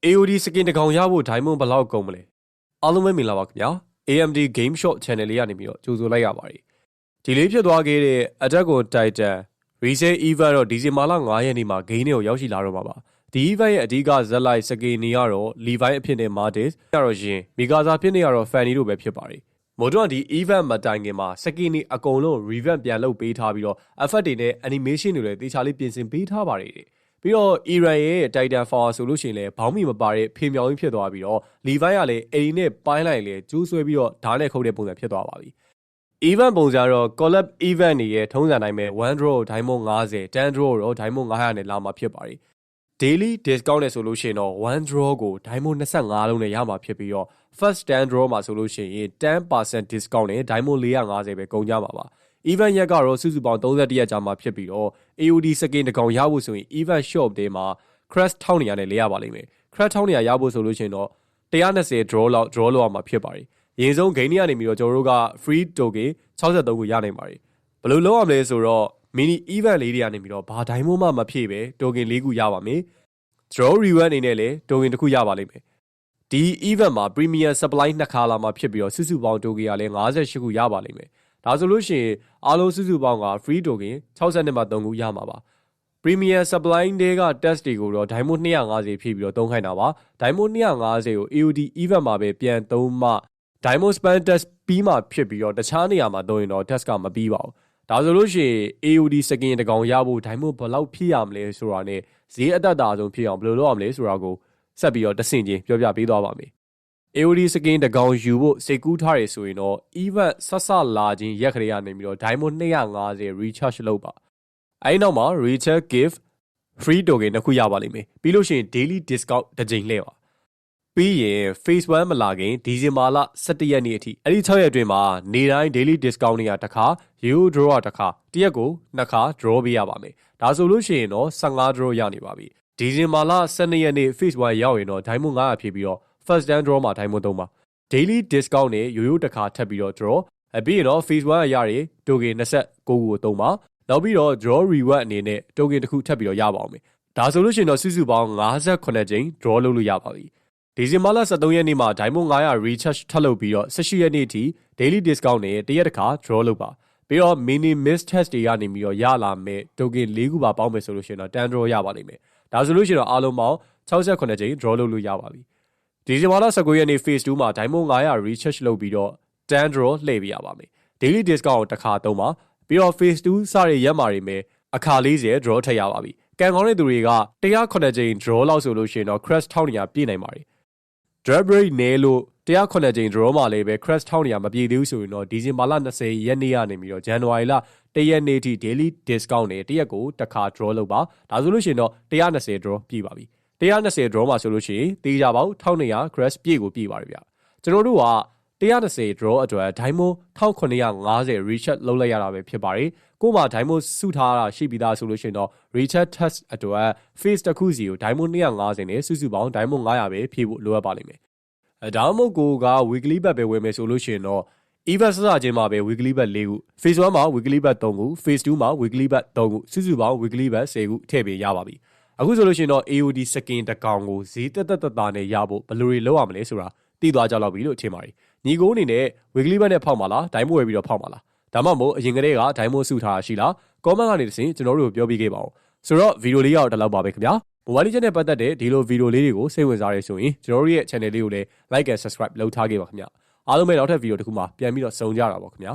AOD စကင်တကောင်ရဖို့ Diamond ဘယ်လောက်ကုန်မလဲအားလုံးပဲမင်္ဂလာပါခင်ဗျာ AMD Game Shot Channel လေးကနေပြီးတော့ကြိုဆိုလိုက်ရပါတယ်ဒီလေးဖြစ်သွားခဲ့တဲ့ Attack on Titan Resale Event တော့ဒီဇင်ဘာလ9ရက်နေ့မှာ Game တွေကိုရောက်ရှိလာတော့မှာပါဒီ Event ရဲ့အဓိကဇက်လိုက်စကင်တွေကတော့ Levi အဖြစ်နဲ့ Martis ကတော့ရှင် Mikasa ဖြစ်နေကတော့ Fanny တို့ပဲဖြစ်ပါတယ်မို့တော့ဒီ event မတိုင်ခင်မှာစကင်တွေအကုန်လုံး revamp ပြန်လုပ်ပေးထားပြီးတော့ effect တွေနဲ့ animation တွေလည်းတေချာလေးပြင်ဆင်ပေးထားပါတယ်ပြီးတော့ Iran ရဲ့ Titan Fall ဆိုလို့ရှိရင်လည်းဘောင်းမီမပါတဲ့ဖေမြောင်ကြီးဖြစ်သွားပြီးတော့ Levi ကလည်းအိမ်နဲ့ပိုင်းလိုက်လေကျိုးဆွဲပြီးတော့ဓာတ်နဲ့ခုတ်တဲ့ပုံစံဖြစ်သွားပါပြီ event ပုံစံကတော့ collab event တွေရဲ့ထုံးစံတိုင်းပဲ 1 draw Diamond 50 10 draw တော့ Diamond 900နဲ့လာမှာဖြစ်ပါတယ် daily discount နဲ့ဆိုလို့ရှိရင်တော့ 1 draw ကို Diamond 25လုံးနဲ့ရမှာဖြစ်ပြီးတော့ first 10 draw မှာဆိုလို့ရှိရင် 10% discount နဲ့ Diamond 450ပဲကုန်ကြမှာပါ event ရက်ကတော့စုစုပေါင်း31ရက်ကြာမှာဖြစ်ပြီးတော့ AOD စကင်တကောင်ရဖို့ဆိုရင် event shop တွေမှာ crash 1200နဲ့လဲရပါလိမ့်မယ် crash 1200ရဖို့ဆိုလို့ရှိရင်တော့120 draw လောက် draw လောက်မှာဖြစ်ပါတယ်အရင်ဆုံး game တွေကနေပြီးတော့ကျွန်တော်တို့က free token 63ကိုရနိုင်ပါတယ်ဘယ်လိုလုပ်ရမလဲဆိုတော့ mini event လေးတွေကနေပြီးတော့ဘာ diamond မှမဖြည့်ပဲ token 4ခုရပါမယ် draw reward အနေနဲ့လည်း token တစ်ခုရပါလိမ့်မယ်ဒီ event မှာ premium supply နှစ်ခါလာမှာဖြစ်ပြီးတော့စုစုပေါင်း token ကလည်း58ခုရပါလိမ့်မယ်ဒါဆိုလို့ရှိရင်အားလုံးစုစုပေါင်းက free token 62မှာ3ခုရမှာပါ premium supply တွေက test တွေကိုတော့ diamond 250ဖြည့်ပြီးတော့သုံးခိုင်းတာပါ diamond 250ကို AOD event မှာပဲပြန်သုံးမှ diamond spam test ပြီးမှဖြစ်ပြီးတော့တခြားနေရာမှာသုံးရင်တော့ test ကမပြီးပါဘူးဒါဆိုလို့ရှိရင် AOD စကင်တကောင်ရဖို့ diamond ဘယ်လောက်ဖြည့်ရမလဲဆိုတာနဲ့ဈေးအသက်တာဆုံးဖြစ်အောင်ဘယ်လိုလုပ်ရမလဲဆိုတာကိုဆက်ပြီးတော့တဆင့်ချင်းပြောပြပေးသွားပါမယ် AOD စကင်တကောင်ယူဖို့စိတ်ကူးထားရဆိုရင်တော့ event ဆက်လာခြင်းရက်ခရေကနေပြီးတော့ diamond 250 recharge လုပ်ပါအဲဒီနောက်မှာ recharge gift free token တစ်ခုရပါလိမ့်မယ်ပြီးလို့ရှိရင် daily discount တစ်ကြိမ်လှည့်ပါပြီးရင် phase 1 မလာခင်ဒီဇင်ဘာလ17ရက်နေ့အထိအဲ့ဒီ6ရက်အတွင်းမှာနေတိုင်း daily discount တွေကတစ်ခါ Yo draw တစ်ခါတစ်ရက်ကိုနှစ်ခါ draw ပေးရပါမယ်ဒါဆိုလို့ရှိရင်တော့15 draw ရနေပါပြီဒီဇင်ဘာလ12ရက်နေ့ phase 1 ရောက်ရင်တော့ diamond 900ဖြည့်ပြီးတော့ first time draw မှာ diamond 3ပါ daily discount နဲ့ Yo တစ်ခါထပ်ပြီးတော့ draw ပြီးရင်တော့ phase 1 ရရ token 29ကို3ပါနောက်ပြီးတော့ draw reward အနေနဲ့ token တစ်ခုထပ်ပြီးတော့ရပါအောင်မယ်ဒါဆိုလို့ရှိရင်တော့စုစုပေါင်း58ကြိမ် draw လုပ်လို့ရပါပြီဒီဇင်ဘာလ23ရက်နေ့မှာ Diamond 900 recharge ထပ်လုပ်ပြီးတော့18ရက်နေ့အထိ daily discount နဲ့တရက်တစ်ခါ draw လုပ်ပါပြီးတော့ mini miss test တွေကနေပြီးတော့ရလာမယ် token 4ခုပါပေါင်းမယ်ဆိုလို့ရှိရင်တော့10 draw ရပါလိမ့်မယ်ဒါဆိုလို့ရှိရင်တော့အားလုံးပေါင်း68ကြိမ် draw လုပ်လို့ရပါပြီဒီဇင်ဘာလ19ရက်နေ့ phase 2မှာ Diamond 900 recharge လုပ်ပြီးတော့10 draw လှည့်ပြရပါမယ် daily discount ကိုတစ်ခါသုံးပါပြီးတော့ phase 2စတဲ့ရက်မှာတွေမယ်အခါ40 draw ထည့်ရပါပြီကံကောင်းတဲ့သူတွေက109ကြိမ် draw လောက်ဆိုလို့ရှိရင်တော့ crash 1200ပြည့်နိုင်ပါတယ် Drop rate နဲလို့109ကြိမ် draw မှာလည်းပဲ crash 1200မပြည့်သေးဘူးဆိုရင်တော့ဒီဇင်ဘာလ20ရက်နေ့ကနေပြီးတော့ January လ1ရက်နေ့ထိ daily discount နဲ့တရက်ကိုတစ်ခါ draw လုပ်ပါဒါဆိုလို့ရှိရင်တော့120 draw ပြည့်ပါပြီ120 draw မှာဆိုလို့ရှိရင်တေးကြပေါက်1200 crash ပြည့်ကိုပြည့်ပါတယ်ဗျကျွန်တော်တို့က120 draw အတွက် Diamond 1950 recharge လုပ်လိုက်ရတာပဲဖြစ်ပါတယ်ကို့မှာ Diamond စုထားတာရှိပြီးသားဆိုလို့ရှိရင်တော့ recharge test အတွက် phase တစ်ခုစီကို Diamond 250နဲ့စုစုပေါင်း Diamond 900ပဲဖြည့်ဖို့လိုအပ်ပါလိမ့်မယ်ဒါမှမဟုတ်ကိုက weekly bet ပဲဝယ်မယ်ဆိုလို့ရှိရင်တော့ event စစချင်းမှာပဲ weekly bet 4ခု phase 1မှာ weekly bet 3ခု phase 2မှာ weekly bet 3ခုစုစုပေါင်း weekly bet 10ခုထည့်ပေးရပါပြီအခုဆိုလို့ရှိရင်တော့ AOD စကင်တကောင်ကိုဈေးတက်နဲ့ရဖို့ဘယ်လိုတွေလုပ်ရမလဲဆိုတာသိသွားကြတော့ပြီလို့ထင်ပါတယ်ညီကိုအနေနဲ့ weekly bet နဲ့ဖောက်ပါလား diamond ဝယ်ပြီးတော့ဖောက်ပါလားဒါမှမဟုတ်အရင်ကတည်းက diamond စုထားတာရှိလား comment ကနေတစ်ဆင့်ကျွန်တော်တို့ကိုပြောပြခဲ့ပါဦးဆိုတော့ဗီဒီယိုလေးကတော့ဒီလောက်ပါပဲခင်ဗျာ mobile legend နဲ့ပတ်သက်တဲ့ဒီလိုဗီဒီယိုလေးတွေကိုစိတ်ဝင်စားရဆိုရင်ကျွန်တော်တို့ရဲ့ channel လေးကိုလည်း like and subscribe လုပ်ထားခဲ့ပါခင်ဗျာအားလုံးပဲနောက်ထပ်ဗီဒီယိုတစ်ခုမှာပြန်ပြီးတော့ဆုံကြတာပါခင်ဗျာ